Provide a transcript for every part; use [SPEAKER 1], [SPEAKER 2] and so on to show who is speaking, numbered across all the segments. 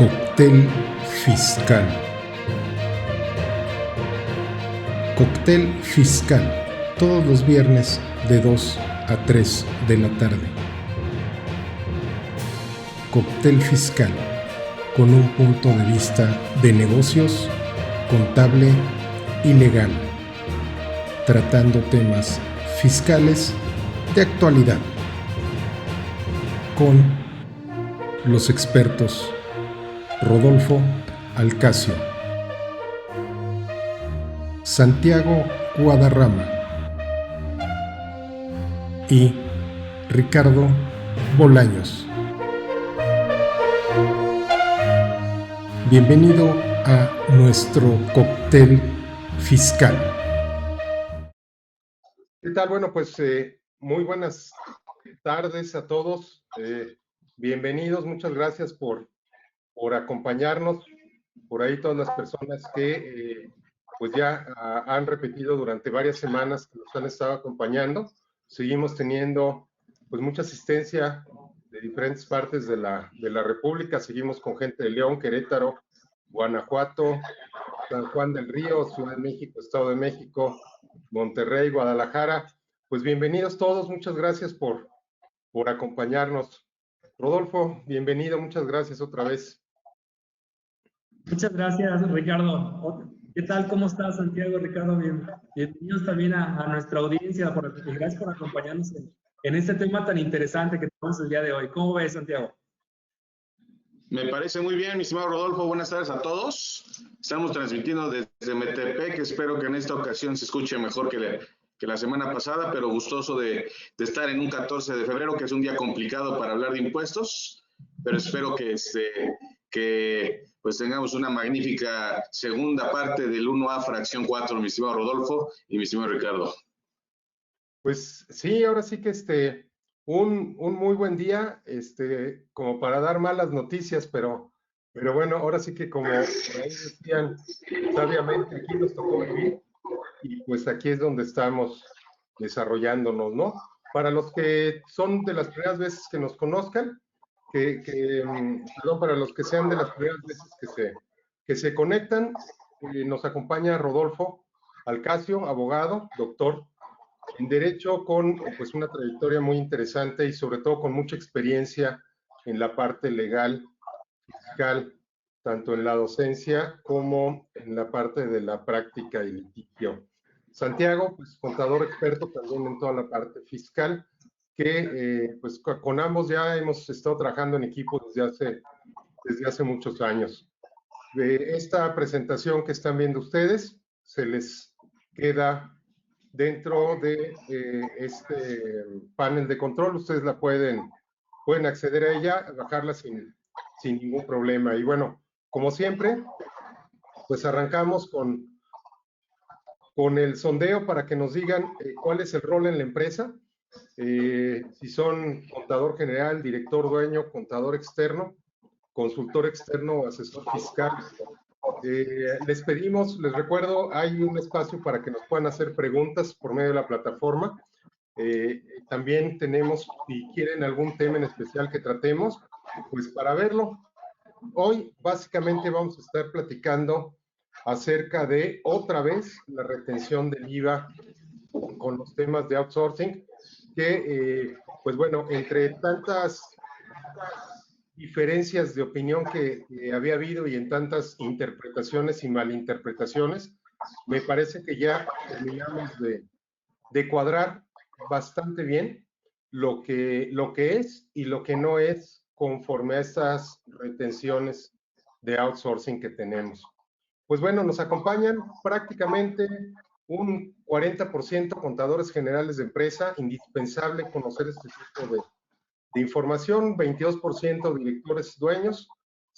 [SPEAKER 1] Cóctel fiscal. Cóctel fiscal. Todos los viernes de 2 a 3 de la tarde. Cóctel fiscal. Con un punto de vista de negocios, contable y legal. Tratando temas fiscales de actualidad. Con los expertos Rodolfo Alcacio, Santiago Guadarrama y Ricardo Bolaños. Bienvenido a nuestro cóctel fiscal.
[SPEAKER 2] ¿Qué tal? Bueno, pues muy buenas tardes a todos. Bienvenidos, muchas gracias por acompañarnos. Por ahí todas las personas que pues ya han repetido durante varias semanas que nos han estado acompañando. Seguimos teniendo pues mucha asistencia de diferentes partes de la República. Seguimos con gente de León, Querétaro, Guanajuato, San Juan del Río, Ciudad de México, Estado de México, Monterrey, Guadalajara. Pues bienvenidos todos, muchas gracias por acompañarnos. Rodolfo, bienvenido, muchas gracias otra vez.
[SPEAKER 3] Muchas gracias, Ricardo. ¿Qué tal? ¿Cómo estás, Santiago? Ricardo, bienvenidos también a nuestra audiencia. Gracias por acompañarnos en este tema tan interesante que tenemos el día de hoy. ¿Cómo ves, Santiago?
[SPEAKER 4] Me parece muy bien, mi estimado Rodolfo. Buenas tardes a todos. Estamos transmitiendo desde Metepec. Espero que en esta ocasión se escuche mejor que la semana pasada, pero gustoso de estar en un 14 de febrero, que es un día complicado para hablar de impuestos, pero espero que pues tengamos una magnífica segunda parte del 1A fracción 4, mi estimado Rodolfo y mi estimado Ricardo.
[SPEAKER 2] Pues sí, ahora sí que un muy buen día, como para dar malas noticias, pero bueno, ahora sí que como por ahí decían sabiamente, aquí nos tocó vivir y pues aquí es donde estamos desarrollándonos, ¿no? Para los que son de las primeras veces que nos conozcan, perdón, para los que sean de las primeras veces que se conectan, nos acompaña Rodolfo Alcacio, abogado, doctor en Derecho, con pues una trayectoria muy interesante y sobre todo con mucha experiencia en la parte legal, fiscal, tanto en la docencia como en la parte de la práctica y litigio. Santiago, pues contador experto también en toda la parte fiscal, que pues con ambos ya hemos estado trabajando en equipo desde hace muchos años. De esta presentación que están viendo ustedes, se les queda dentro de este panel de control. Ustedes la pueden acceder a ella, bajarla sin ningún problema. Y bueno, como siempre, pues arrancamos con el sondeo para que nos digan cuál es el rol en la empresa, si son contador general, director dueño, contador externo, consultor externo o asesor fiscal. Les pedimos, les recuerdo, hay un espacio para que nos puedan hacer preguntas por medio de la plataforma. También tenemos, si quieren algún tema en especial que tratemos, pues para verlo. Hoy básicamente vamos a estar platicando acerca de, otra vez, la retención del IVA con los temas de outsourcing, que, pues bueno, entre tantas diferencias de opinión que había habido y en tantas interpretaciones y malinterpretaciones, me parece que ya terminamos de cuadrar bastante bien lo que es y lo que no es conforme a estas retenciones de outsourcing que tenemos. Pues bueno, nos acompañan prácticamente un 40% contadores generales de empresa, indispensable conocer este tipo de información, 22% directores dueños,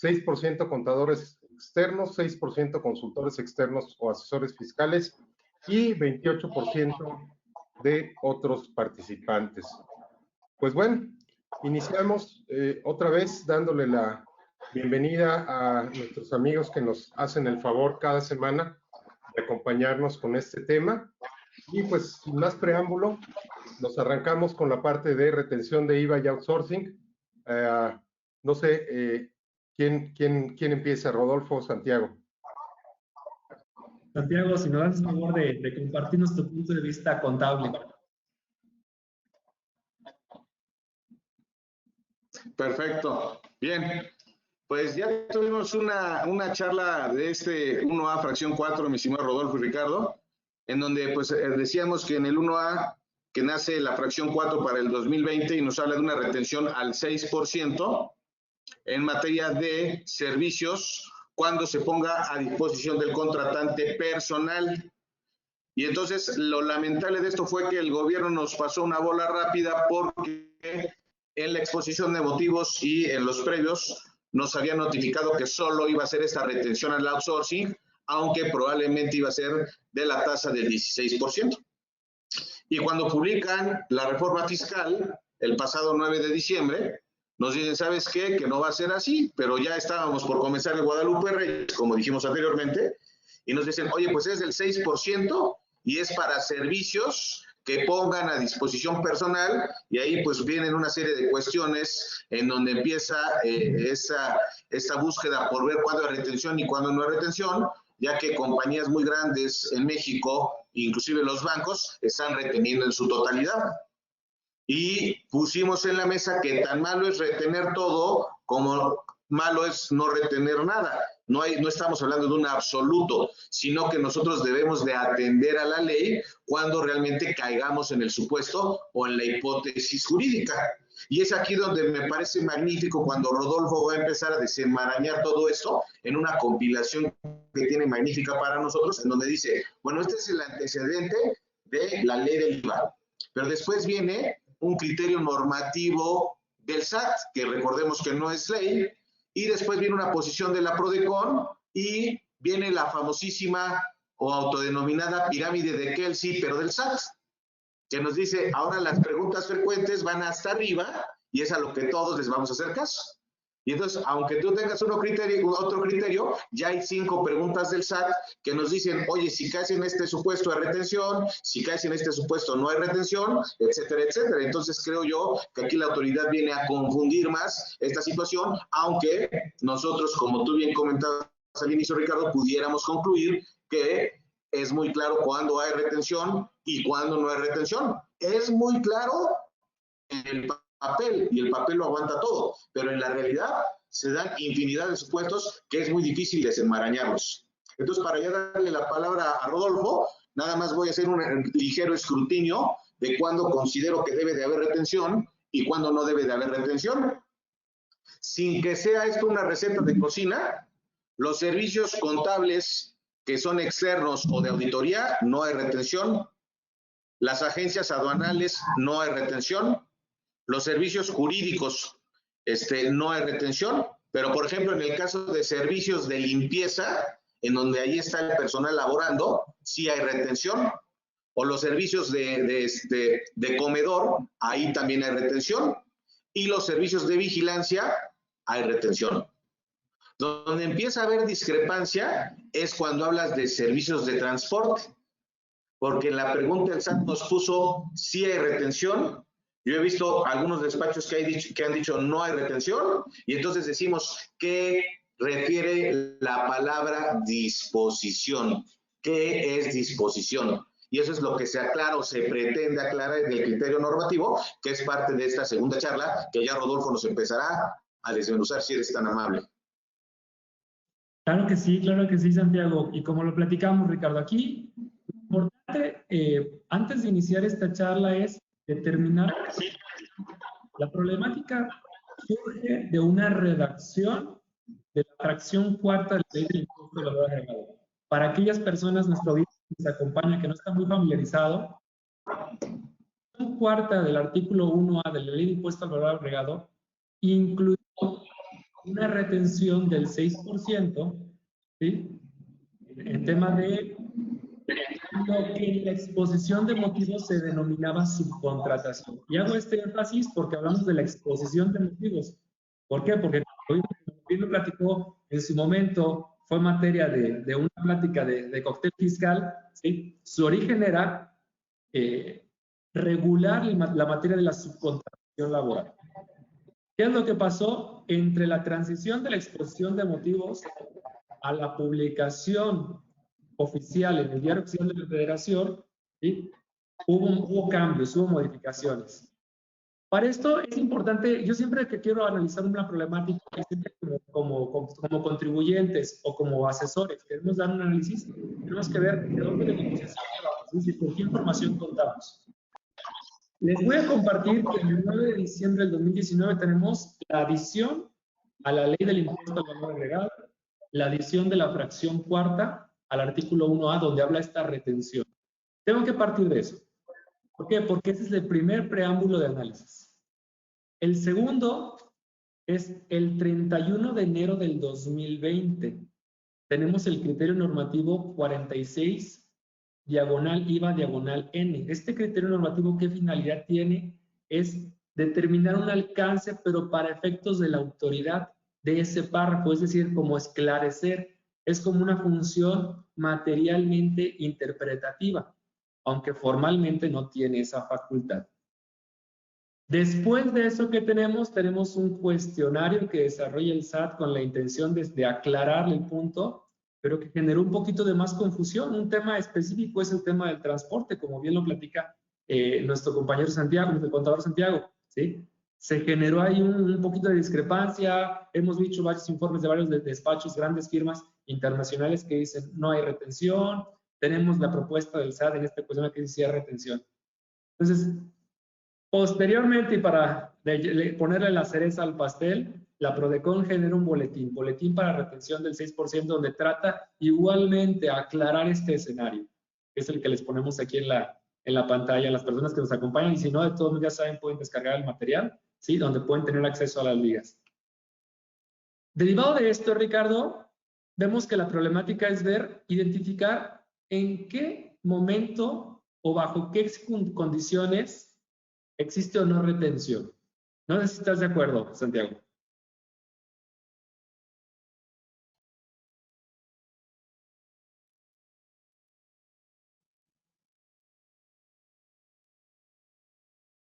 [SPEAKER 2] 6% contadores externos, 6% consultores externos o asesores fiscales y 28% de otros participantes. Pues bueno, iniciamos otra vez dándole la bienvenida a nuestros amigos que nos hacen el favor cada semana de acompañarnos con este tema. Y pues sin más preámbulo, nos arrancamos con la parte de retención de IVA y outsourcing. No sé, ¿Quién empieza? ¿Rodolfo o Santiago?
[SPEAKER 3] Santiago, si nos das el favor de compartirnos tu punto de vista contable.
[SPEAKER 4] Perfecto. Bien. Pues ya tuvimos una charla de este 1A fracción 4, mi estimado Rodolfo y Ricardo, en donde pues decíamos que en el 1A que nace la fracción 4 para el 2020 y nos habla de una retención al 6% en materia de servicios cuando se ponga a disposición del contratante personal. Y entonces lo lamentable de esto fue que el gobierno nos pasó una bola rápida porque en la exposición de motivos y en los previos nos había notificado que solo iba a ser esta retención al outsourcing, aunque probablemente iba a ser de la tasa del 16%. Y cuando publican la reforma fiscal, el pasado 9 de diciembre, nos dicen, ¿sabes qué? Que no va a ser así, pero ya estábamos por comenzar el Guadalupe Reyes, como dijimos anteriormente, y nos dicen, oye, pues es del 6% y es para servicios que pongan a disposición personal, y ahí pues vienen una serie de cuestiones en donde empieza esta búsqueda por ver cuándo hay retención y cuándo no hay retención, ya que compañías muy grandes en México, inclusive los bancos, están reteniendo en su totalidad. Y pusimos en la mesa que tan malo es retener todo como malo es no retener nada. No estamos hablando de un absoluto, sino que nosotros debemos de atender a la ley cuando realmente caigamos en el supuesto o en la hipótesis jurídica. Y es aquí donde me parece magnífico cuando Rodolfo va a empezar a desenmarañar todo esto en una compilación que tiene magnífica para nosotros, en donde dice, bueno, este es el antecedente de la ley del IVA, pero después viene un criterio normativo del SAT, que recordemos que no es ley, y después viene una posición de la PRODECON y viene la famosísima o autodenominada pirámide de Kelsey, pero del SAT, que nos dice, ahora las preguntas frecuentes van hasta arriba y es a lo que todos les vamos a hacer caso. Y entonces, aunque tú tengas otro criterio, ya hay 5 preguntas del SAT que nos dicen, oye, si caes en este supuesto hay retención, si caes en este supuesto no hay retención, etcétera, etcétera. Entonces, creo yo que aquí la autoridad viene a confundir más esta situación, aunque nosotros, como tú bien comentabas al inicio, Ricardo, pudiéramos concluir que es muy claro cuándo hay retención y cuándo no hay retención. Es muy claro en el papel, y el papel lo aguanta todo, pero en la realidad se dan infinidad de supuestos que es muy difícil desenmarañarlos. Entonces, para ya darle la palabra a Rodolfo, nada más voy a hacer un ligero escrutinio de cuándo considero que debe de haber retención y cuándo no debe de haber retención. Sin que sea esto una receta de cocina, los servicios contables que son externos o de auditoría, no hay retención. Las agencias aduanales, no hay retención. Los servicios jurídicos, no hay retención, pero por ejemplo en el caso de servicios de limpieza, en donde ahí está el personal laborando, sí hay retención, o los servicios de comedor, ahí también hay retención, y los servicios de vigilancia, hay retención. Donde empieza a haber discrepancia es cuando hablas de servicios de transporte, porque en la pregunta el SAT nos puso sí hay retención. Yo he visto algunos despachos que han dicho no hay retención, y entonces decimos, ¿qué refiere la palabra disposición? ¿Qué es disposición? Y eso es lo que se aclara o se pretende aclarar en el criterio normativo, que es parte de esta segunda charla, que ya Rodolfo nos empezará a desmenuzar si eres tan amable.
[SPEAKER 3] Claro que sí, Santiago. Y como lo platicamos, Ricardo, aquí lo importante, antes de iniciar esta charla, es determinar la problemática surge de una redacción de la fracción 4 de la ley del impuesto al valor agregado. Para aquellas personas, nuestro audiencia que nos acompaña, que no está muy familiarizado, la fracción 4 del artículo 1A de la ley de impuesto al valor agregado incluye una retención del 6%, ¿sí? En tema de lo que en la exposición de motivos se denominaba subcontratación. Y hago este énfasis porque hablamos de la exposición de motivos. ¿Por qué? Porque como bien lo platicó en su momento, fue materia de una plática de cóctel fiscal, ¿sí? Su origen era regular la materia de la subcontratación laboral. ¿Qué es lo que pasó entre la transición de la exposición de motivos a la publicación oficial en el Diario Oficial de la Federación? ¿Sí? Hubo cambios, hubo modificaciones. Para esto es importante, yo siempre que quiero analizar una problemática, siempre como contribuyentes o como asesores, queremos dar un análisis, tenemos que ver de dónde venimos, es decir, con qué información contamos. Les voy a compartir que el 9 de diciembre del 2019 tenemos la adición a la ley del impuesto al valor agregado, la adición de la fracción cuarta al artículo 1A, donde habla esta retención. Tengo que partir de eso. ¿Por qué? Porque ese es el primer preámbulo de análisis. El segundo es el 31 de enero del 2020. Tenemos el criterio normativo 46, diagonal IVA, diagonal N. Este criterio normativo, ¿qué finalidad tiene? Es determinar un alcance, pero para efectos de la autoridad de ese párrafo, es decir, como esclarecer. Es como una función materialmente interpretativa, aunque formalmente no tiene esa facultad. Después de eso que tenemos un cuestionario que desarrolla el SAT con la intención de aclararle el punto, pero que generó un poquito de más confusión. Un tema específico es el tema del transporte, como bien lo platica nuestro compañero Santiago, nuestro contador Santiago, ¿sí? Se generó ahí un poquito de discrepancia. Hemos visto varios informes de varios despachos, grandes firmas internacionales que dicen no hay retención. Tenemos la propuesta del SAT en esta cuestión que dice retención. Entonces, posteriormente, y para ponerle la cereza al pastel, la Prodecon genera un boletín para retención del 6%, donde trata igualmente aclarar este escenario, que es el que les ponemos aquí en la pantalla a las personas que nos acompañan, y si no, de todos ya saben, pueden descargar el material, ¿sí? Donde pueden tener acceso a las ligas. Derivado de esto, Ricardo, vemos que la problemática es identificar en qué momento o bajo qué condiciones existe o no retención. No sé si estás de acuerdo, Santiago.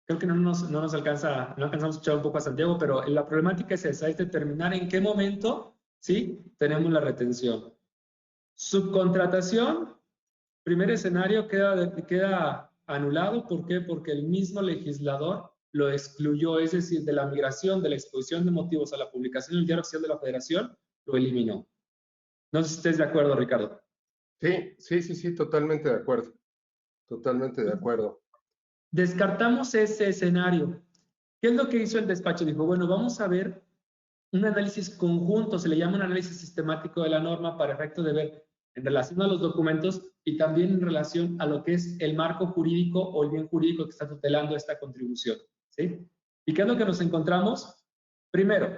[SPEAKER 3] Creo que no alcanzamos a escuchar un poco a Santiago, pero la problemática es esa, es determinar en qué momento, ¿sí?, tenemos la retención. Subcontratación, primer escenario queda anulado. ¿Por qué? Porque el mismo legislador lo excluyó, es decir, de la migración de la exposición de motivos a la publicación en el Diario Oficial de la Federación, lo eliminó. No sé si estés de acuerdo, Ricardo.
[SPEAKER 2] Sí, totalmente de acuerdo. Totalmente de acuerdo.
[SPEAKER 3] Descartamos ese escenario. ¿Qué es lo que hizo el despacho? Dijo, bueno, vamos a ver un análisis conjunto, se le llama un análisis sistemático de la norma para efecto de ver en relación a los documentos y también en relación a lo que es el marco jurídico o el bien jurídico que está tutelando esta contribución, ¿sí? ¿Y qué es lo que nos encontramos? Primero,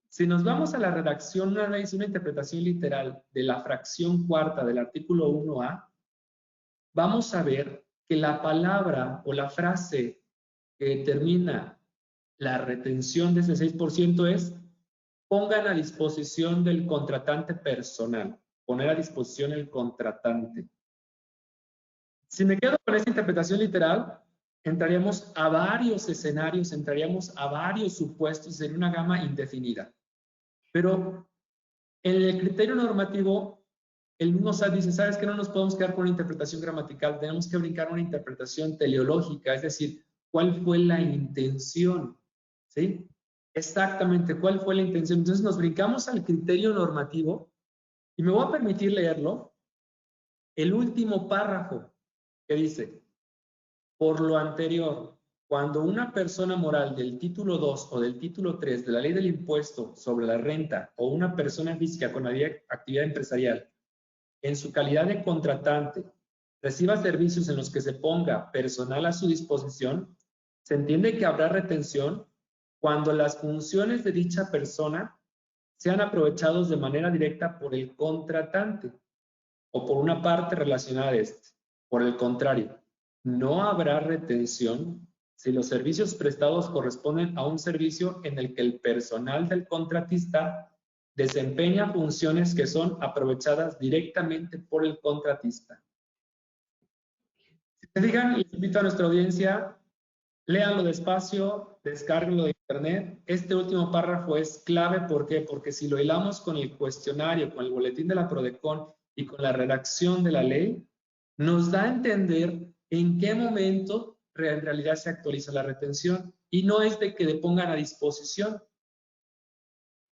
[SPEAKER 3] si nos vamos a la redacción, un análisis, una interpretación literal de la fracción cuarta del artículo 1A, vamos a ver que la palabra o la frase que determina la retención de ese 6% es pongan a disposición del contratante personal, poner a disposición el contratante. Si me quedo con esa interpretación literal, entraríamos a varios escenarios, entraríamos a varios supuestos en una gama indefinida. Pero en el criterio normativo, el mismo SAT dice, ¿sabes qué? No nos podemos quedar con una interpretación gramatical, tenemos que brincar una interpretación teleológica, es decir, ¿cuál fue la intención? ¿Sí? Exactamente, ¿cuál fue la intención? Entonces nos brincamos al criterio normativo y me voy a permitir leerlo. El último párrafo que dice, por lo anterior, cuando una persona moral del título 2 o del título 3 de la ley del impuesto sobre la renta o una persona física con actividad empresarial en su calidad de contratante reciba servicios en los que se ponga personal a su disposición, se entiende que habrá retención cuando las funciones de dicha persona sean aprovechados de manera directa por el contratante o por una parte relacionada a este. Por el contrario, no habrá retención si los servicios prestados corresponden a un servicio en el que el personal del contratista desempeña funciones que son aprovechadas directamente por el contratista. Si se fijan, les invito a nuestra audiencia, léanlo despacio, descárguenlo de Internet, este último párrafo es clave. ¿Por qué? Porque si lo hilamos con el cuestionario, con el boletín de la Prodecon y con la redacción de la ley, nos da a entender en qué momento en realidad se actualiza la retención, y no es de que le pongan a disposición.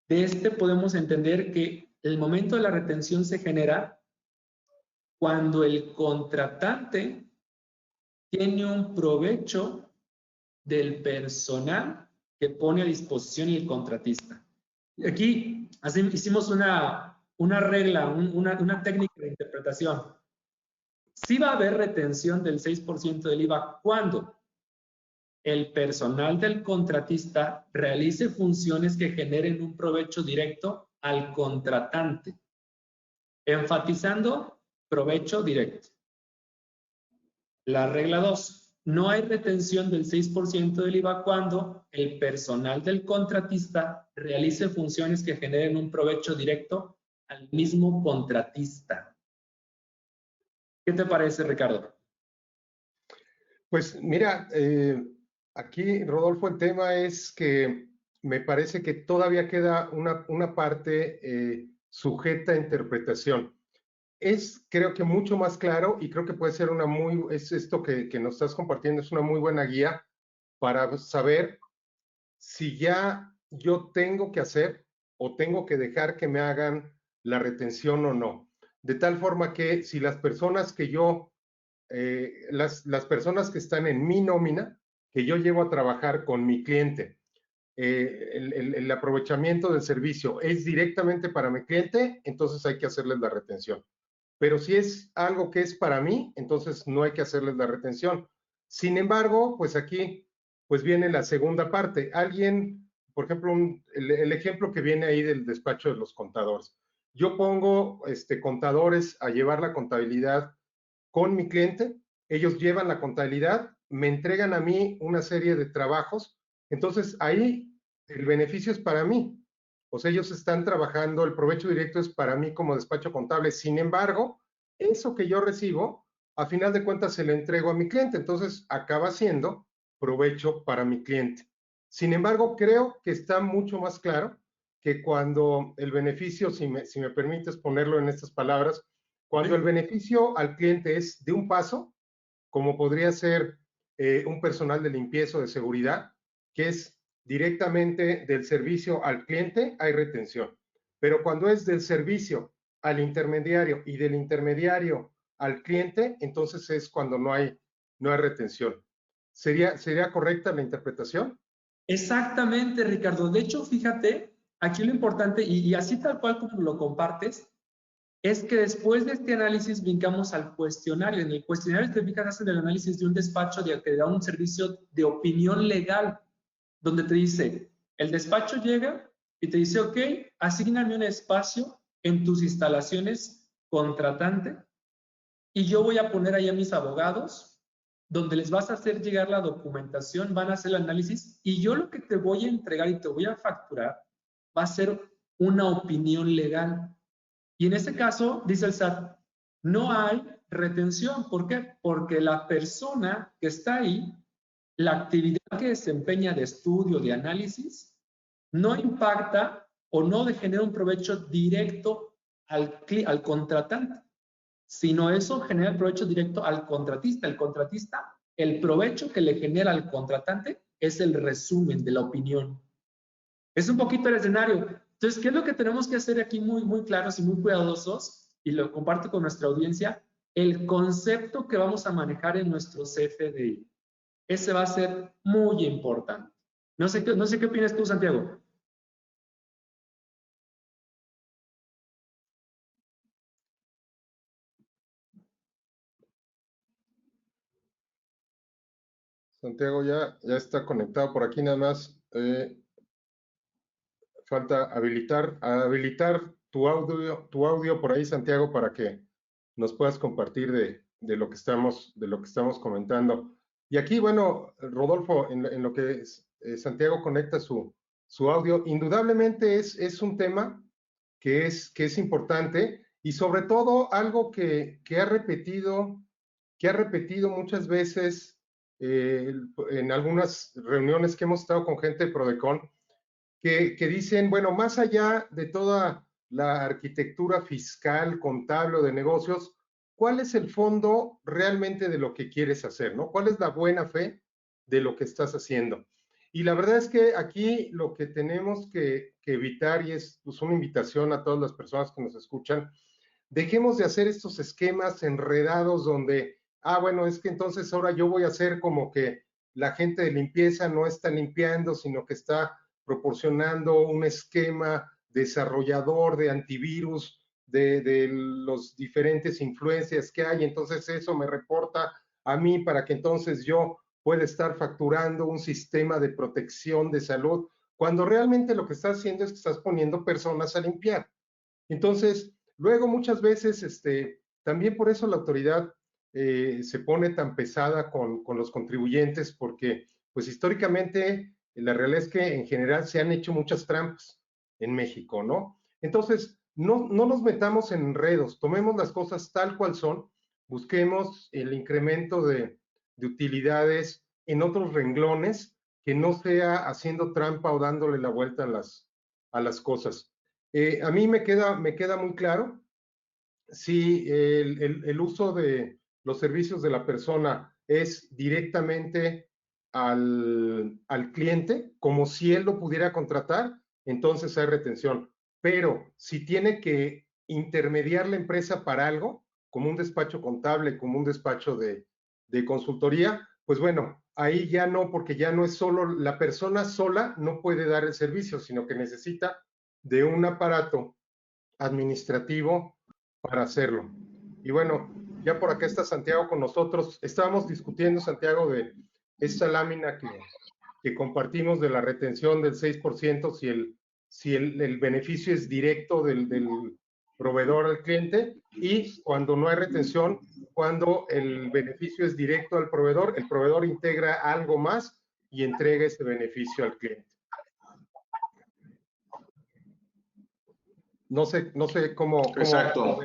[SPEAKER 3] De este podemos entender que el momento de la retención se genera cuando el contratante tiene un provecho del personal que pone a disposición el contratista. Aquí hicimos una regla, una técnica de interpretación. Sí va a haber retención del 6% del IVA cuando el personal del contratista realice funciones que generen un provecho directo al contratante, enfatizando provecho directo. La regla 2, no hay retención del 6% del IVA cuando el personal del contratista realice funciones que generen un provecho directo al mismo contratista. ¿Qué te parece, Ricardo?
[SPEAKER 2] Pues mira, aquí, Rodolfo, el tema es que me parece que todavía queda una parte sujeta a interpretación. Es, creo que mucho más claro, y creo que puede ser esto que nos estás compartiendo es una muy buena guía para saber si ya yo tengo que hacer o tengo que dejar que me hagan la retención o no. De tal forma que si las personas que las personas que están en mi nómina, que yo llevo a trabajar con mi cliente, el aprovechamiento del servicio es directamente para mi cliente, entonces hay que hacerles la retención. Pero si es algo que es para mí, entonces no hay que hacerles la retención. Sin embargo, pues aquí pues viene la segunda parte. Alguien, por ejemplo, el ejemplo que viene ahí del despacho de los contadores. Yo pongo contadores a llevar la contabilidad con mi cliente, ellos llevan la contabilidad, me entregan a mí una serie de trabajos, entonces ahí el beneficio es para mí. O sea, ellos están trabajando, el provecho directo es para mí como despacho contable. Sin embargo, eso que yo recibo, a final de cuentas se lo entrego a mi cliente, entonces acaba siendo provecho para mi cliente. Sin embargo, creo que está mucho más claro que cuando el beneficio, si me permites ponerlo en estas palabras, cuando el beneficio al cliente es de un paso, como podría ser un personal de limpieza o de seguridad, que es directamente del servicio al cliente, hay retención. Pero cuando es del servicio al intermediario y del intermediario al cliente, entonces es cuando no hay retención. ¿Sería correcta la interpretación?
[SPEAKER 3] Exactamente, Ricardo. De hecho, fíjate, aquí lo importante, y así tal cual como lo compartes, es que después de este análisis brincamos al cuestionario. En el cuestionario te fijas, hacen el análisis de un despacho que da un servicio de opinión legal, donde te dice, el despacho llega y te dice, ok, asígname un espacio en tus instalaciones, contratante, y yo voy a poner ahí a mis abogados, donde les vas a hacer llegar la documentación, van a hacer el análisis, y yo lo que te voy a entregar y te voy a facturar va a ser una opinión legal. Y en este caso, dice el SAT, no hay retención. ¿Por qué? Porque la persona que está ahí, la actividad que desempeña de estudio, de análisis, no impacta o no genera un provecho directo al contratante, sino eso genera el provecho directo al contratista. El contratista, el provecho que le genera al contratante es el resumen de la opinión. Es un poquito el escenario. Entonces, ¿qué es lo que tenemos que hacer aquí muy claros y muy cuidadosos? Y lo comparto con nuestra audiencia. El concepto que vamos a manejar en nuestro CFDI. Ese va a ser muy importante. No sé qué opinas tú, Santiago.
[SPEAKER 2] Santiago ya está conectado por aquí nada más. Falta habilitar tu audio por ahí, Santiago, para que nos puedas compartir de lo que estamos comentando. Y aquí, bueno, Rodolfo, en lo que Santiago conecta su audio, indudablemente es un tema que es importante y sobre todo algo que ha repetido muchas veces en algunas reuniones que hemos estado con gente de Prodecon, que dicen, bueno, más allá de toda la arquitectura fiscal, contable o de negocios, ¿cuál es el fondo realmente de lo que quieres hacer, ¿no? ¿Cuál es la buena fe de lo que estás haciendo? Y la verdad es que aquí lo que tenemos que evitar, y es pues, una invitación a todas las personas que nos escuchan, dejemos de hacer estos esquemas enredados donde, bueno, es que entonces ahora yo voy a hacer como que la gente de limpieza no está limpiando, sino que está proporcionando un esquema desarrollador de antivirus de los diferentes influencias que hay. Entonces eso me reporta a mí para que entonces yo pueda estar facturando un sistema de protección de salud, cuando realmente lo que estás haciendo es que estás poniendo personas a limpiar. Entonces, luego muchas veces, también por eso la autoridad se pone tan pesada con los contribuyentes, porque pues históricamente la realidad es que en general se han hecho muchas trampas en México, ¿no? Entonces, no nos metamos en enredos, tomemos las cosas tal cual son, busquemos el incremento de utilidades en otros renglones, que no sea haciendo trampa o dándole la vuelta a las cosas. A mí me queda muy claro si el uso de los servicios de la persona es directamente al cliente, como si él lo pudiera contratar, entonces hay retención. Pero si tiene que intermediar la empresa para algo, como un despacho contable, como un despacho de consultoría, pues bueno, ahí ya no, porque ya no es solo, la persona sola no puede dar el servicio, sino que necesita de un aparato administrativo para hacerlo. Y bueno, ya por acá está Santiago con nosotros. Estábamos discutiendo, Santiago, de esta lámina que compartimos de la retención del 6%, si el beneficio es directo del proveedor al cliente, y cuando no hay retención, cuando el beneficio es directo al proveedor, el proveedor integra algo más y entrega ese beneficio al cliente. No sé cómo.
[SPEAKER 4] Exacto.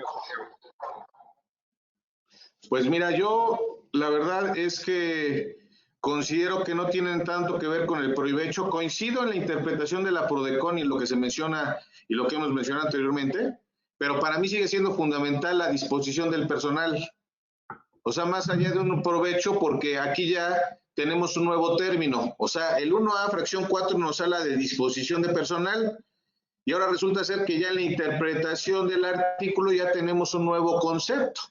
[SPEAKER 4] Pues mira, yo la verdad es que considero que no tienen tanto que ver con el provecho. Coincido en la interpretación de la Prodecon y lo que se menciona y lo que hemos mencionado anteriormente, pero para mí sigue siendo fundamental la disposición del personal. O sea, más allá de un provecho, porque aquí ya tenemos un nuevo término. O sea, el 1A fracción 4 nos habla de disposición de personal, y ahora resulta ser que ya en la interpretación del artículo ya tenemos un nuevo concepto.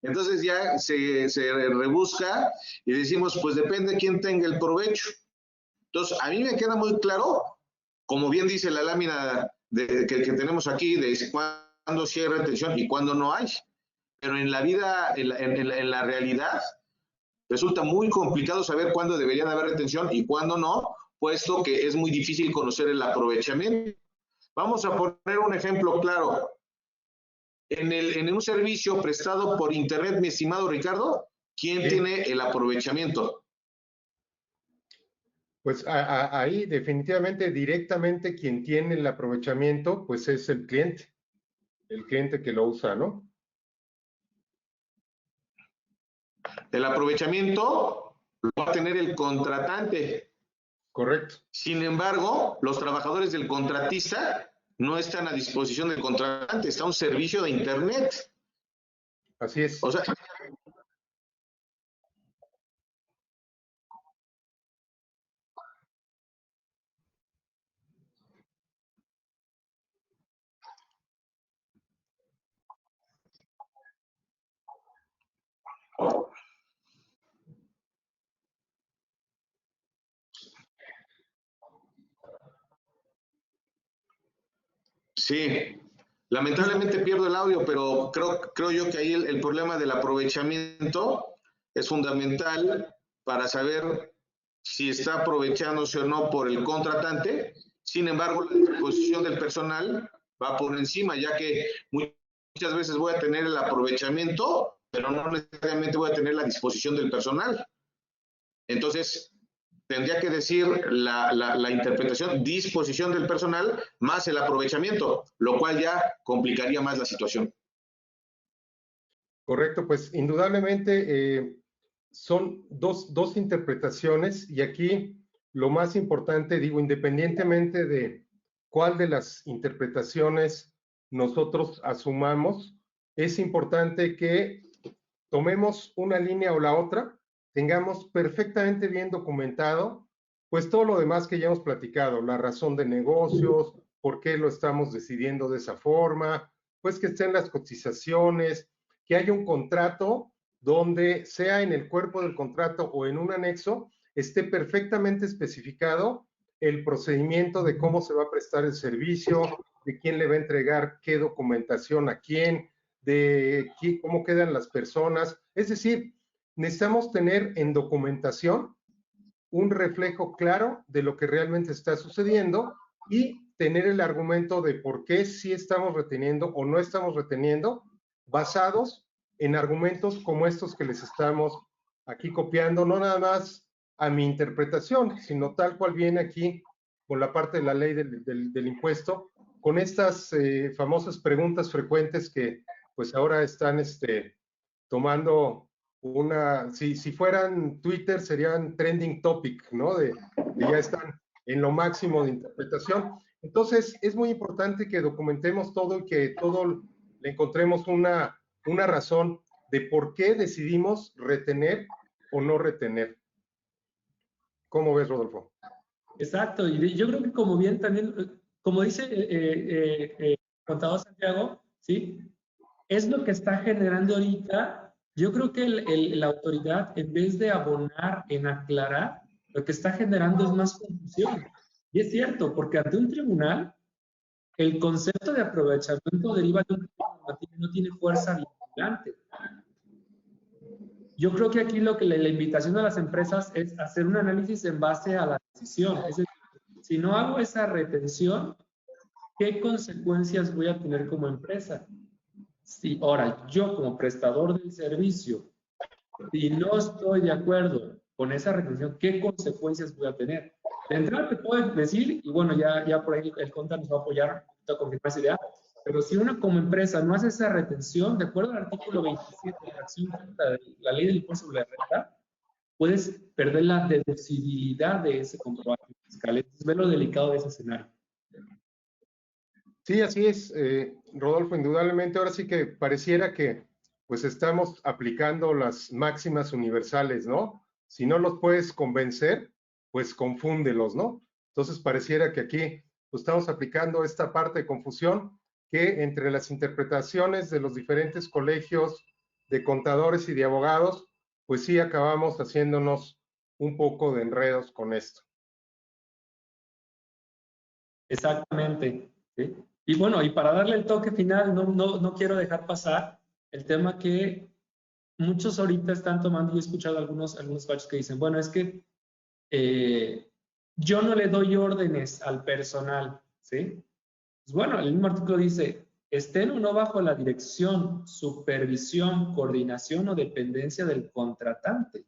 [SPEAKER 4] Entonces ya se rebusca y decimos, pues depende de quién tenga el provecho. Entonces, a mí me queda muy claro, como bien dice la lámina que tenemos aquí, de cuándo sí hay retención y cuándo no hay. Pero en la vida, en la realidad, resulta muy complicado saber cuándo debería de haber retención y cuándo no, puesto que es muy difícil conocer el aprovechamiento. Vamos a poner un ejemplo claro. En un servicio prestado por internet, mi estimado Ricardo, ¿quién tiene el aprovechamiento?
[SPEAKER 2] Pues ahí definitivamente, directamente, quien tiene el aprovechamiento, pues es el cliente que lo usa, ¿no?
[SPEAKER 4] El aprovechamiento lo va a tener el contratante.
[SPEAKER 2] Correcto.
[SPEAKER 4] Sin embargo, los trabajadores del contratista no están a disposición del contratante, está un servicio de internet.
[SPEAKER 2] Así es.
[SPEAKER 4] O sea, sí, lamentablemente pierdo el audio, pero creo yo que ahí el problema del aprovechamiento es fundamental para saber si está aprovechándose o no por el contratante. Sin embargo, la disposición del personal va por encima, ya que muchas veces voy a tener el aprovechamiento, pero no necesariamente voy a tener la disposición del personal. Entonces, tendría que decir la interpretación, disposición del personal más el aprovechamiento, lo cual ya complicaría más la situación.
[SPEAKER 2] Correcto, pues indudablemente son dos interpretaciones y aquí lo más importante, digo, independientemente de cuál de las interpretaciones nosotros asumamos, es importante que tomemos una línea o la otra, tengamos perfectamente bien documentado, pues todo lo demás que ya hemos platicado, la razón de negocios, por qué lo estamos decidiendo de esa forma, pues que estén las cotizaciones, que haya un contrato donde sea en el cuerpo del contrato o en un anexo, esté perfectamente especificado el procedimiento de cómo se va a prestar el servicio, de quién le va a entregar qué documentación a quién, de cómo quedan las personas. Es decir, necesitamos tener en documentación un reflejo claro de lo que realmente está sucediendo y tener el argumento de por qué sí estamos reteniendo o no estamos reteniendo, basados en argumentos como estos que les estamos aquí copiando, no nada más a mi interpretación, sino tal cual viene aquí con la parte de la ley del impuesto, con estas famosas preguntas frecuentes que pues ahora están tomando si fueran Twitter serían trending topic, ¿no? De ya están en lo máximo de interpretación. Entonces, es muy importante que documentemos todo y que todo le encontremos una razón de por qué decidimos retener o no retener. ¿Cómo ves, Rodolfo?
[SPEAKER 3] Exacto, y yo creo que como bien también, como dice contador Santiago, ¿sí? Es lo que está generando ahorita. Yo creo que la autoridad, en vez de abonar en aclarar, lo que está generando es más confusión. Y es cierto, porque ante un tribunal, el concepto de aprovechamiento deriva de un criterio normativo y no tiene fuerza vinculante. Yo creo que aquí lo que la invitación a las empresas es hacer un análisis en base a la decisión. Es decir, si no hago esa retención, ¿qué consecuencias voy a tener como empresa? Si ahora yo como prestador del servicio, si no estoy de acuerdo con esa retención, ¿qué consecuencias voy a tener? De entrada te puedo decir, y bueno, ya por ahí el Conta nos va a apoyar a confirmar esa idea, pero si uno como empresa no hace esa retención, de acuerdo al artículo 27 de la fracción quinta de la ley del impuesto sobre la renta, puedes perder la deducibilidad de ese comprobante fiscal. Entonces, ve lo delicado de ese escenario.
[SPEAKER 2] Sí, así es, Rodolfo, indudablemente. Ahora sí que pareciera que pues estamos aplicando las máximas universales, ¿no? Si no los puedes convencer, pues confúndelos, ¿no? Entonces pareciera que aquí pues, estamos aplicando esta parte de confusión que entre las interpretaciones de los diferentes colegios de contadores y de abogados, pues sí acabamos haciéndonos un poco de enredos con esto.
[SPEAKER 3] Exactamente, ¿sí? Y bueno, y para darle el toque final, no quiero dejar pasar el tema que muchos ahorita están tomando, y he escuchado algunos coaches que dicen, bueno, es que yo no le doy órdenes al personal, ¿sí? Pues bueno, el mismo artículo dice, estén o no bajo la dirección, supervisión, coordinación o dependencia del contratante.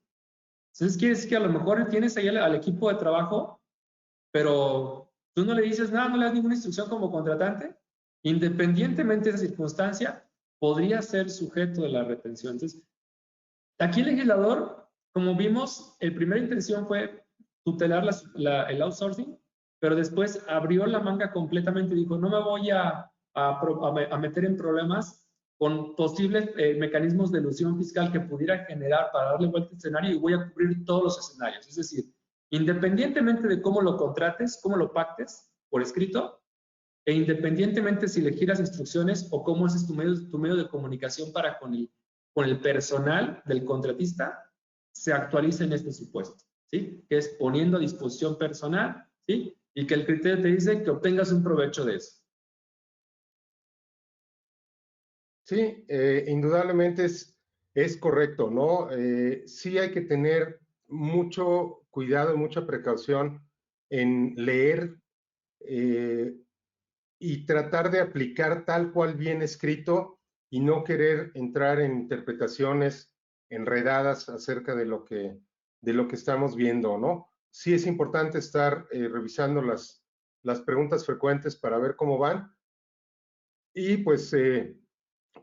[SPEAKER 3] Entonces, quiere decir que a lo mejor tienes ahí al equipo de trabajo, pero tú no le dices nada, no le das ninguna instrucción como contratante, independientemente de esa circunstancia, podría ser sujeto de la retención. Entonces, aquí el legislador, como vimos, la primera intención fue tutelar el outsourcing, pero después abrió la manga completamente y dijo, no me voy a meter en problemas con posibles mecanismos de elusión fiscal que pudiera generar para darle vuelta al escenario y voy a cubrir todos los escenarios. Es decir, independientemente de cómo lo contrates, cómo lo pactes por escrito, e independientemente si le giras instrucciones o cómo haces tu medio de comunicación para con el personal del contratista, se actualiza en este supuesto, ¿sí? Que es poniendo a disposición personal, ¿sí? Y que el criterio te dice que obtengas un provecho de eso.
[SPEAKER 2] Sí, indudablemente es correcto, ¿no? Sí hay que tener mucho cuidado y mucha precaución en leer y tratar de aplicar tal cual viene escrito y no querer entrar en interpretaciones enredadas acerca de lo que estamos viendo, ¿no? Sí es importante estar revisando las preguntas frecuentes para ver cómo van y pues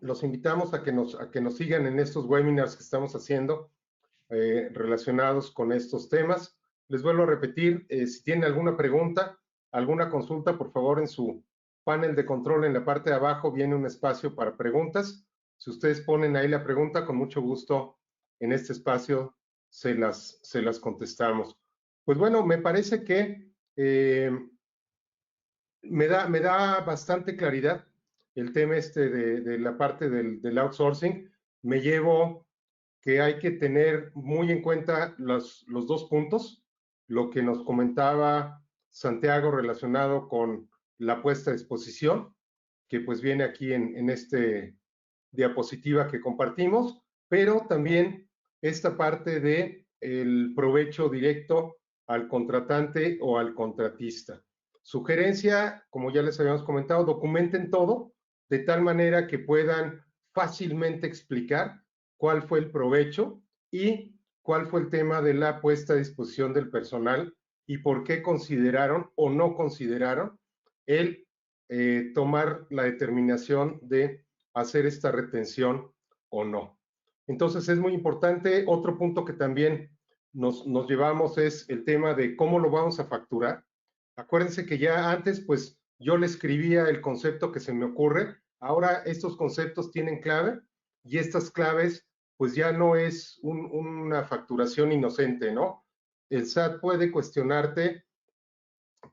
[SPEAKER 2] los invitamos a que nos sigan en estos webinars que estamos haciendo relacionados con estos temas. Les vuelvo a repetir, si tienen alguna pregunta, alguna consulta, por favor, en su panel de control en la parte de abajo viene un espacio para preguntas. Si ustedes ponen ahí la pregunta, con mucho gusto en este espacio se las contestamos. Pues bueno, me parece que me da bastante claridad el tema de la parte del outsourcing. Me llevo que hay que tener muy en cuenta los dos puntos, lo que nos comentaba Santiago relacionado con la puesta a disposición, que pues viene aquí en este diapositiva que compartimos, pero también esta parte de el provecho directo al contratante o al contratista. Sugerencia, como ya les habíamos comentado, documenten todo de tal manera que puedan fácilmente explicar cuál fue el provecho y cuál fue el tema de la puesta a disposición del personal y por qué consideraron o no consideraron el tomar la determinación de hacer esta retención o no. Entonces es muy importante. Otro punto que también nos llevamos es el tema de cómo lo vamos a facturar. Acuérdense que ya antes, pues yo le escribía el concepto que se me ocurre. Ahora estos conceptos tienen clave y estas claves, pues ya no es una facturación inocente, ¿no? El SAT puede cuestionarte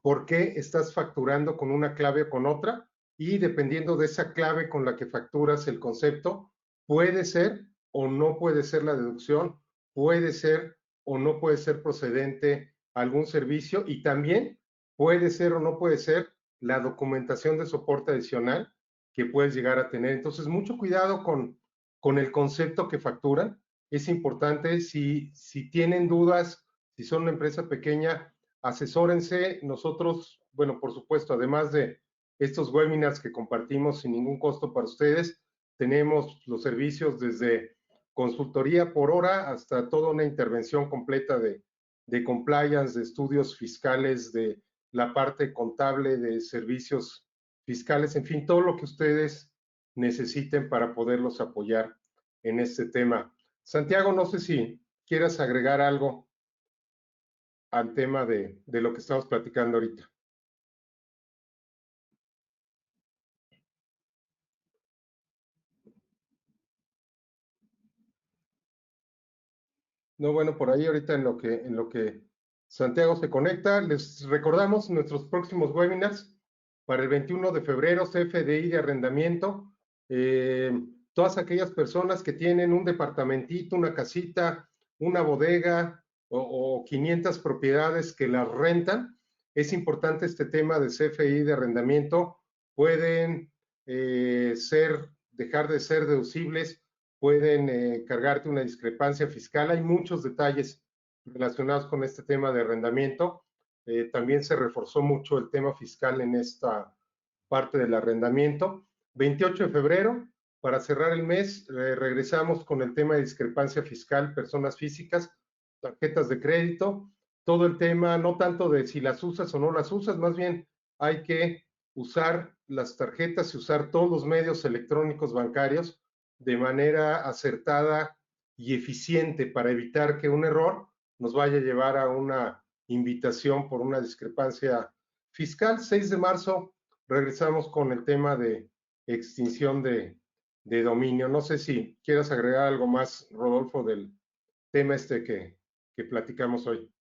[SPEAKER 2] por qué estás facturando con una clave o con otra y dependiendo de esa clave con la que facturas el concepto, puede ser o no puede ser la deducción, puede ser o no puede ser procedente algún servicio y también puede ser o no puede ser la documentación de soporte adicional que puedes llegar a tener. Entonces, mucho cuidado con el concepto que facturan. Es importante, si tienen dudas, si son una empresa pequeña, asesórense. Nosotros, bueno, por supuesto, además de estos webinars que compartimos sin ningún costo para ustedes, tenemos los servicios desde consultoría por hora hasta toda una intervención completa de compliance, de estudios fiscales, de la parte contable, de servicios fiscales, en fin, todo lo que ustedes necesiten para poderlos apoyar en este tema. Santiago, no sé si quieras agregar algo al tema de lo que estamos platicando ahorita. No, bueno, por ahí ahorita en lo que Santiago se conecta, les recordamos nuestros próximos webinars para el 21 de febrero, CFDI de arrendamiento. Todas aquellas personas que tienen un departamentito, una casita, una bodega o 500 propiedades que las rentan, es importante este tema de CFDI de arrendamiento. Pueden dejar de ser deducibles, pueden cargarte una discrepancia fiscal. Hay muchos detalles relacionados con este tema de arrendamiento. También se reforzó mucho el tema fiscal en esta parte del arrendamiento. 28 de febrero, para cerrar el mes, regresamos con el tema de discrepancia fiscal, personas físicas, tarjetas de crédito, todo el tema, no tanto de si las usas o no las usas, más bien hay que usar las tarjetas y usar todos los medios electrónicos bancarios de manera acertada y eficiente para evitar que un error nos vaya a llevar a una invitación por una discrepancia fiscal. 6 de marzo regresamos con el tema de extinción de dominio. No sé si quieras agregar algo más, Rodolfo, del tema que platicamos hoy.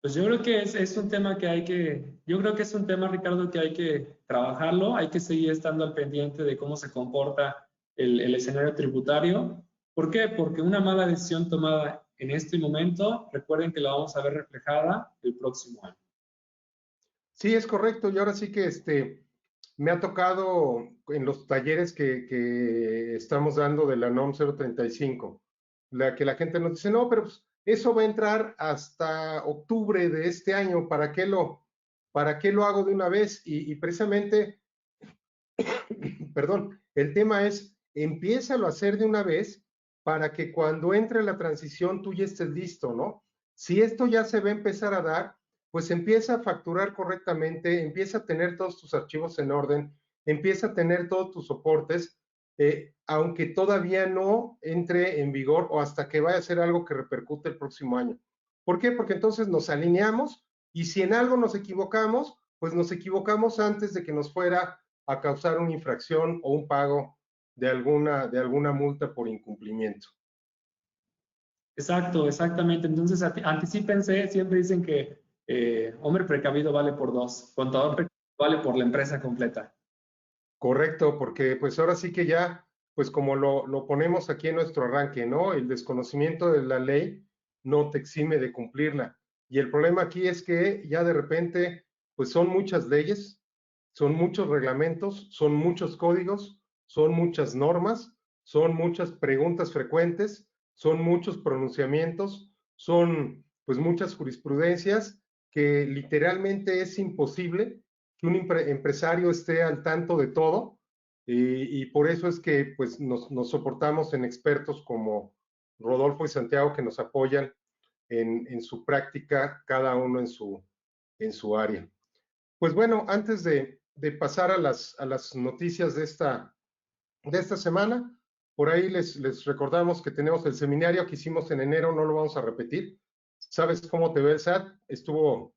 [SPEAKER 3] Pues yo creo que es un tema yo creo que es un tema, Ricardo, que hay que trabajarlo, hay que seguir estando al pendiente de cómo se comporta el escenario tributario. ¿Por qué? Porque una mala decisión tomada en este momento, recuerden que la vamos a ver reflejada el próximo año.
[SPEAKER 2] Sí, es correcto. Y ahora sí que me ha tocado en los talleres que estamos dando de la NOM 035, que la gente nos dice, no, pero pues, eso va a entrar hasta octubre de este año, ¿para qué lo hago de una vez? Y precisamente, perdón, el tema es, empiézalo a hacer de una vez para que cuando entre la transición tú ya estés listo, ¿no? Si esto ya se va a empezar a dar, pues empieza a facturar correctamente, empieza a tener todos tus archivos en orden, empieza a tener todos tus soportes aunque todavía no entre en vigor o hasta que vaya a ser algo que repercute el próximo año. ¿Por qué? Porque entonces nos alineamos y si en algo nos equivocamos, pues nos equivocamos antes de que nos fuera a causar una infracción o un pago de alguna multa por incumplimiento.
[SPEAKER 3] Exacto, exactamente. Entonces, anticípense, siempre dicen que hombre precavido vale por dos, contador precavido vale por la empresa completa.
[SPEAKER 2] Correcto, porque pues ahora sí que ya, pues como lo ponemos aquí en nuestro arranque, ¿no? El desconocimiento de la ley no te exime de cumplirla. Y el problema aquí es que ya de repente, pues son muchas leyes, son muchos reglamentos, son muchos códigos, son muchas normas, son muchas preguntas frecuentes, son muchos pronunciamientos, son pues muchas jurisprudencias que literalmente es imposible que un empresario esté al tanto de todo y por eso es que pues nos soportamos en expertos como Rodolfo y Santiago que nos apoyan en su práctica, cada uno en su área. Pues bueno, antes de pasar a las noticias de esta semana, por ahí les recordamos que tenemos el seminario que hicimos en enero, no lo vamos a repetir. ¿Sabes cómo te ve el SAT? Estuvo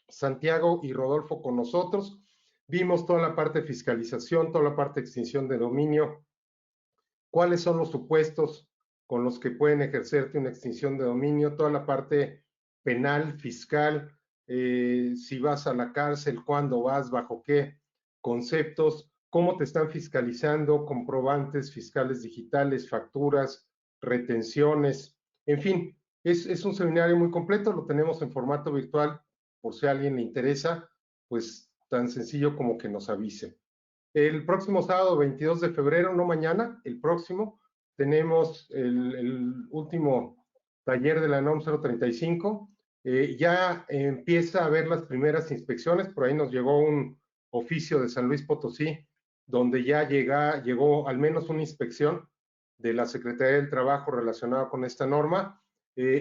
[SPEAKER 2] Santiago y Rodolfo con nosotros. Vimos toda la parte de fiscalización, toda la parte de extinción de dominio, cuáles son los supuestos con los que pueden ejercerte una extinción de dominio, toda la parte penal, fiscal, si vas a la cárcel, cuándo vas, bajo qué conceptos, cómo te están fiscalizando, comprobantes fiscales digitales, facturas, retenciones, en fin, es un seminario muy completo, lo tenemos en formato virtual, por si a alguien le interesa, pues tan sencillo como que nos avise. El próximo sábado 22 de febrero, no mañana, el próximo, tenemos el último taller de la NOM 035. Ya empieza a haber las primeras inspecciones, por ahí nos llegó un oficio de San Luis Potosí, donde ya llegó al menos una inspección de la Secretaría del Trabajo relacionada con esta norma.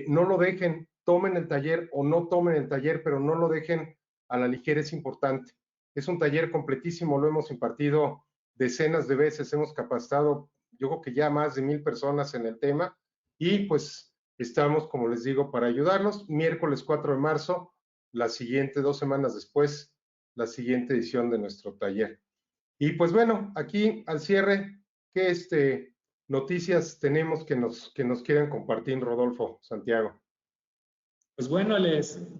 [SPEAKER 2] No lo dejen, tomen el taller o no tomen el taller, pero no lo dejen a la ligera, es importante. Es un taller completísimo, lo hemos impartido decenas de veces, hemos capacitado, yo creo que ya más de 1000 personas en el tema y pues estamos, como les digo, para ayudarlos. Miércoles 4 de marzo, la siguiente, 2 semanas después, la siguiente edición de nuestro taller. Y pues bueno, aquí al cierre, ¿qué noticias tenemos que nos quieran compartir, Rodolfo, Santiago?
[SPEAKER 3] Pues bueno,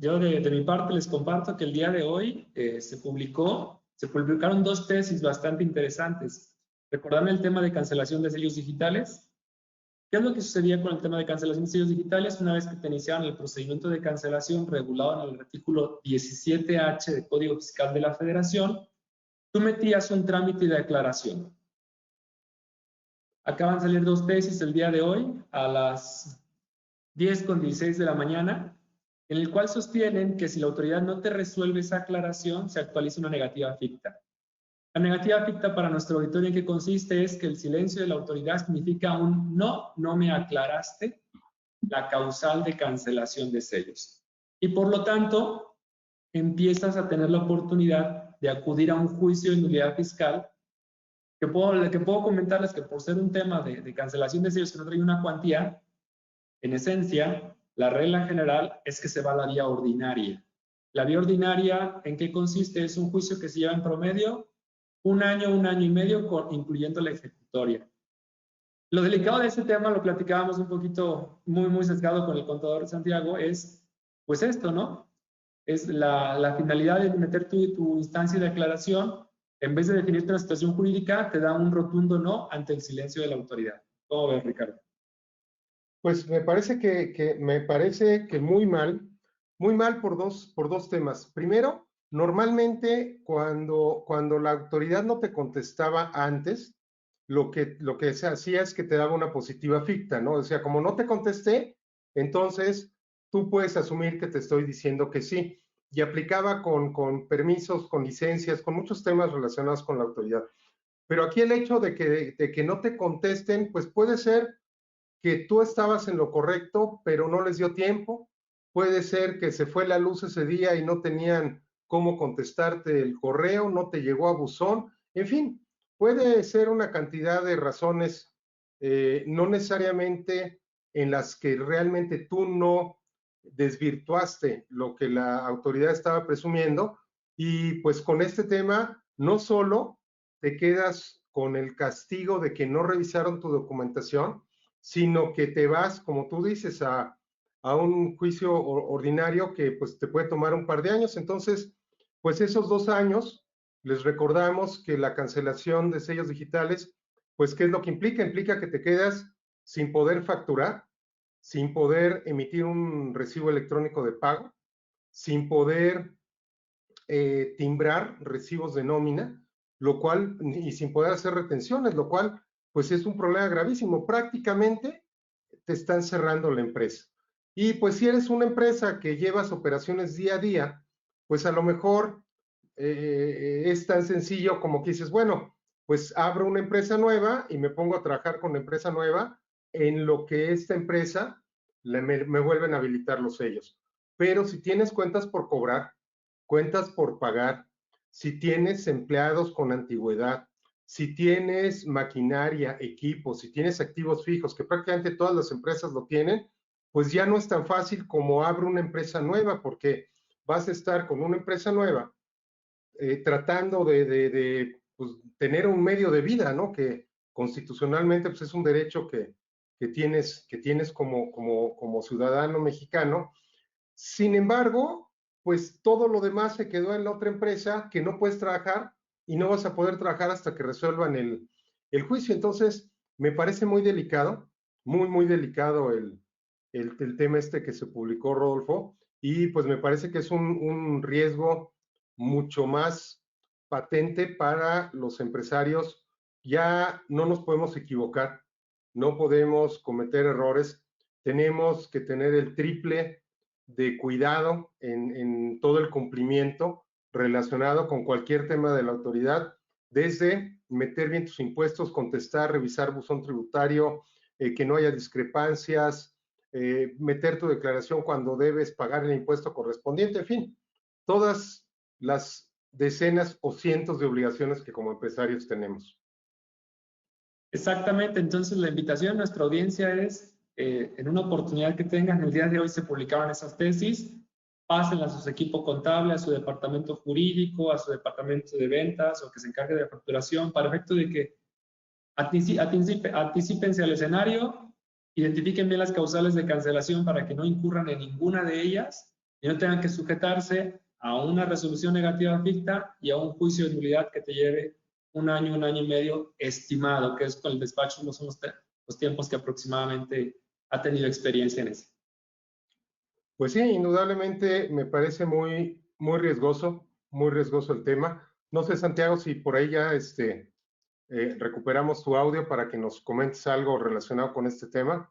[SPEAKER 3] yo de mi parte les comparto que el día de hoy se publicaron dos tesis bastante interesantes. ¿Recordaron el tema de cancelación de sellos digitales? ¿Qué es lo que sucedía con el tema de cancelación de sellos digitales? Una vez que te iniciaron el procedimiento de cancelación regulado en el artículo 17H del Código Fiscal de la Federación, tú metías un trámite de aclaración. Acaban de salir dos tesis el día de hoy a las 10:16 de la mañana, en el cual sostienen que si la autoridad no te resuelve esa aclaración, se actualiza una negativa ficta. La negativa ficta para nuestro auditorio en qué consiste es que el silencio de la autoridad significa un no me aclaraste la causal de cancelación de sellos. Y por lo tanto, empiezas a tener la oportunidad de acudir a un juicio de nulidad fiscal, que puedo comentarles que por ser un tema de cancelación de sellos que no trae una cuantía, en esencia, la regla general es que se va a la vía ordinaria. La vía ordinaria, ¿en qué consiste? Es un juicio que se lleva en promedio un año y medio, incluyendo la ejecutoria. Lo delicado de este tema, lo platicábamos un poquito muy sesgado con el contador Santiago, es pues esto, ¿no? Es la finalidad de meter tu instancia de aclaración, en vez de definirte una situación jurídica, te da un rotundo no ante el silencio de la autoridad. ¿Cómo ves, Ricardo?
[SPEAKER 2] Pues me parece que muy mal por dos temas. Primero, normalmente cuando la autoridad no te contestaba antes, lo que se hacía es que te daba una positiva ficta, ¿no? O sea, como no te contesté, entonces tú puedes asumir que te estoy diciendo que sí. Y aplicaba con permisos, con licencias, con muchos temas relacionados con la autoridad. Pero aquí el hecho de que no te contesten, pues puede ser que tú estabas en lo correcto, pero no les dio tiempo. Puede ser que se fue la luz ese día y no tenían cómo contestarte el correo, no te llegó a buzón. En fin, puede ser una cantidad de razones, no necesariamente en las que realmente tú no desvirtuaste lo que la autoridad estaba presumiendo, y pues con este tema no solo te quedas con el castigo de que no revisaron tu documentación, sino que te vas, como tú dices, a un juicio ordinario que pues te puede tomar un par de años. Entonces, pues esos 2 años, les recordamos que la cancelación de sellos digitales, pues ¿qué es lo que implica? Implica que te quedas sin poder facturar, sin poder emitir un recibo electrónico de pago, sin poder timbrar recibos de nómina, lo cual, y sin poder hacer retenciones, lo cual, pues es un problema gravísimo. Prácticamente te están cerrando la empresa. Y pues si eres una empresa que llevas operaciones día a día, pues a lo mejor es tan sencillo como que dices, bueno, pues abro una empresa nueva y me pongo a trabajar con la empresa nueva en lo que esta empresa me vuelven a habilitar los sellos. Pero si tienes cuentas por cobrar, cuentas por pagar, si tienes empleados con antigüedad, si tienes maquinaria, equipos, si tienes activos fijos, que prácticamente todas las empresas lo tienen, pues ya no es tan fácil como abre una empresa nueva, porque vas a estar con una empresa nueva tratando de pues, tener un medio de vida, ¿no? Que constitucionalmente pues, es un derecho que tienes como ciudadano mexicano. Sin embargo, pues todo lo demás se quedó en la otra empresa, que no puedes trabajar y no vas a poder trabajar hasta que resuelvan el juicio. Entonces, me parece muy delicado, muy delicado el tema este que se publicó, Rodolfo, y pues me parece que es un riesgo mucho más patente para los empresarios. Ya no nos podemos equivocar, no podemos cometer errores, tenemos que tener el triple de cuidado en todo el cumplimiento relacionado con cualquier tema de la autoridad, desde meter bien tus impuestos, contestar, revisar buzón tributario, que no haya discrepancias, meter tu declaración cuando debes pagar el impuesto correspondiente, en fin, todas las decenas o cientos de obligaciones que como empresarios tenemos.
[SPEAKER 3] Exactamente, entonces la invitación a nuestra audiencia es, en una oportunidad que tengan, el día de hoy se publicaron esas tesis, pásenlas a su equipo contable, a su departamento jurídico, a su departamento de ventas o que se encargue de la facturación, para efecto de que anticípense al escenario, identifiquen bien las causales de cancelación para que no incurran en ninguna de ellas y no tengan que sujetarse a una resolución negativa ficta y a un juicio de nulidad que te lleve un año y medio estimado, que es con el despacho, no son los tiempos que aproximadamente ha tenido experiencia en eso.
[SPEAKER 2] Pues sí, indudablemente me parece muy riesgoso el tema. No sé, Santiago, si por ahí ya recuperamos tu audio para que nos comentes algo relacionado con este tema.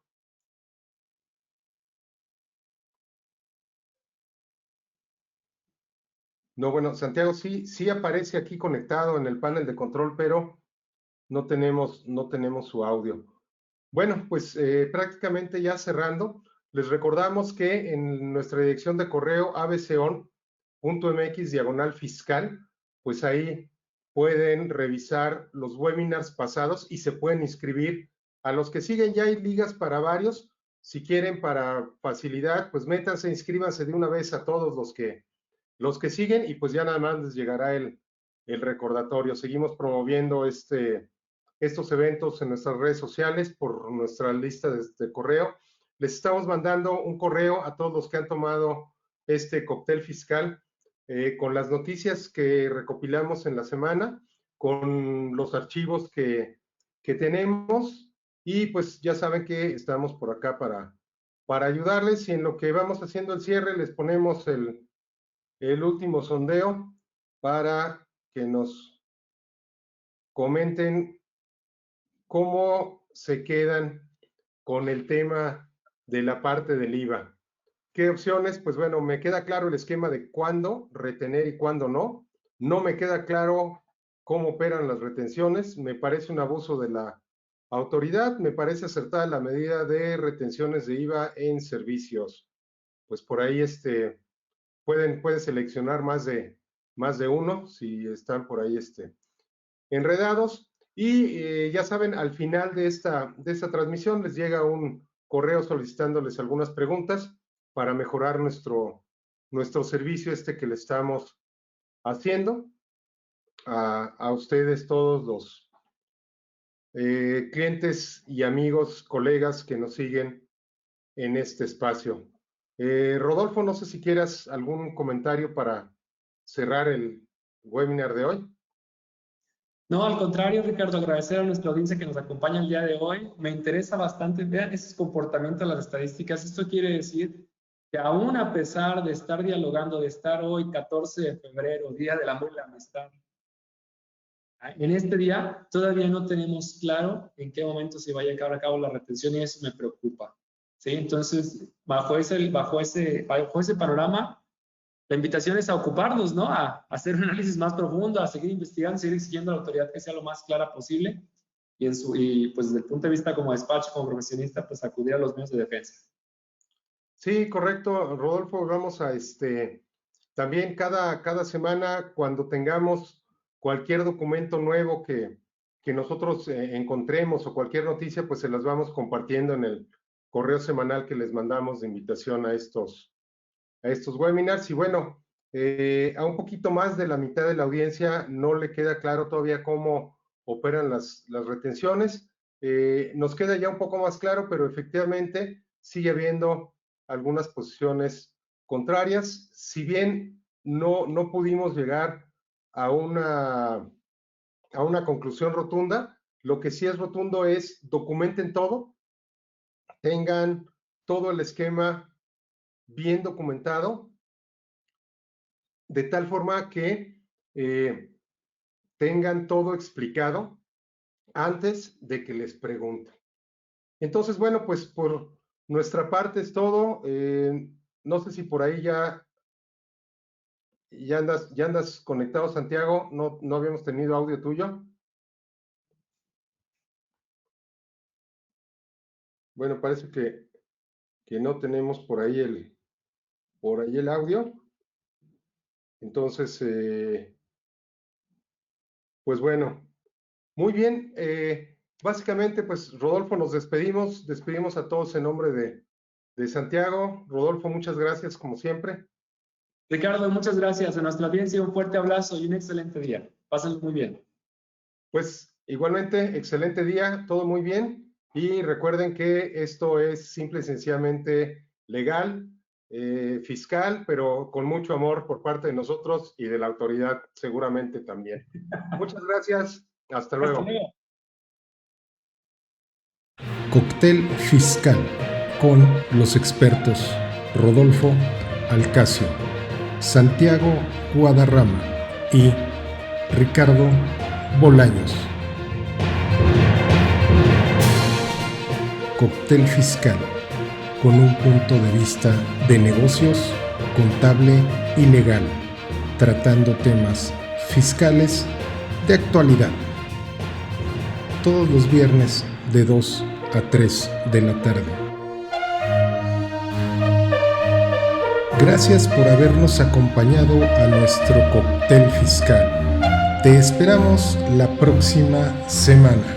[SPEAKER 2] No, bueno, Santiago sí aparece aquí conectado en el panel de control, pero no tenemos su audio. Bueno, pues prácticamente ya cerrando, les recordamos que en nuestra dirección de correo abceon.mx/fiscal, pues ahí pueden revisar los webinars pasados y se pueden inscribir. A los que siguen ya hay ligas para varios. Si quieren para facilidad, pues métanse, inscríbanse de una vez a todos los que siguen y pues ya nada más les llegará el recordatorio. Seguimos promoviendo estos eventos en nuestras redes sociales por nuestra lista de correo. Les estamos mandando un correo a todos los que han tomado este cóctel fiscal con las noticias que recopilamos en la semana, con los archivos que tenemos y pues ya saben que estamos por acá para ayudarles y en lo que vamos haciendo el cierre les ponemos el último sondeo para que nos comenten cómo se quedan con el tema de la parte del IVA. ¿Qué opciones? Pues bueno, me queda claro el esquema de cuándo retener y cuándo no. No me queda claro cómo operan las retenciones. Me parece un abuso de la autoridad. Me parece acertada la medida de retenciones de IVA en servicios. Pues por ahí pueden seleccionar más de uno si están por ahí enredados. Y ya saben, al final de esta transmisión les llega un correo solicitándoles algunas preguntas para mejorar nuestro servicio que le estamos haciendo a ustedes, todos los clientes y amigos, colegas que nos siguen en este espacio. Rodolfo, no sé si quieras algún comentario para cerrar el webinar de hoy.
[SPEAKER 3] No, al contrario, Ricardo, agradecer a nuestra audiencia que nos acompaña el día de hoy. Me interesa bastante, vean ese comportamiento de las estadísticas. Esto quiere decir que aún a pesar de estar dialogando, de estar hoy 14 de febrero, Día del Amor y la Amistad, en este día todavía no tenemos claro en qué momento se vaya a llevar a cabo la retención y eso me preocupa. ¿Sí? Entonces, bajo ese panorama, la invitación es a ocuparnos, ¿no? A hacer un análisis más profundo, a seguir investigando, seguir exigiendo a la autoridad que sea lo más clara posible y pues desde el punto de vista como despacho, como profesionista, pues acudir a los medios de defensa.
[SPEAKER 2] Sí, correcto, Rodolfo. Vamos a también cada semana, cuando tengamos cualquier documento nuevo que nosotros encontremos o cualquier noticia, pues se las vamos compartiendo en el correo semanal que les mandamos de invitación a estos webinars. Y bueno, a un poquito más de la mitad de la audiencia no le queda claro todavía cómo operan las retenciones. Nos queda ya un poco más claro, pero efectivamente sigue habiendo algunas posiciones contrarias. Si bien no pudimos llegar a una conclusión rotunda, lo que sí es rotundo es documenten todo, tengan todo el esquema bien documentado, de tal forma que tengan todo explicado antes de que les pregunten. Entonces, bueno, pues por nuestra parte es todo. No sé si por ahí ya andas conectado, Santiago. No habíamos tenido audio tuyo. Bueno, parece que no tenemos por ahí el audio. Entonces, pues bueno, muy bien. Básicamente, pues Rodolfo, nos despedimos a todos en nombre de Santiago. Rodolfo, muchas gracias como siempre.
[SPEAKER 3] Ricardo, muchas gracias a nuestra audiencia, un fuerte abrazo y un excelente día. Pásenlo muy bien.
[SPEAKER 2] Pues igualmente, excelente día, todo muy bien. Y recuerden que esto es simple y sencillamente legal, fiscal, pero con mucho amor por parte de nosotros y de la autoridad seguramente también. Muchas gracias, hasta luego.
[SPEAKER 3] Hasta luego.
[SPEAKER 1] Cóctel Fiscal con los expertos Rodolfo Alcacio, Santiago Guadarrama y Ricardo Bolaños. Cóctel Fiscal con un punto de vista de negocios, contable y legal, tratando temas fiscales de actualidad. Todos los viernes de 2 a 3 de la tarde. Gracias por habernos acompañado a nuestro cóctel fiscal. Te esperamos la próxima semana.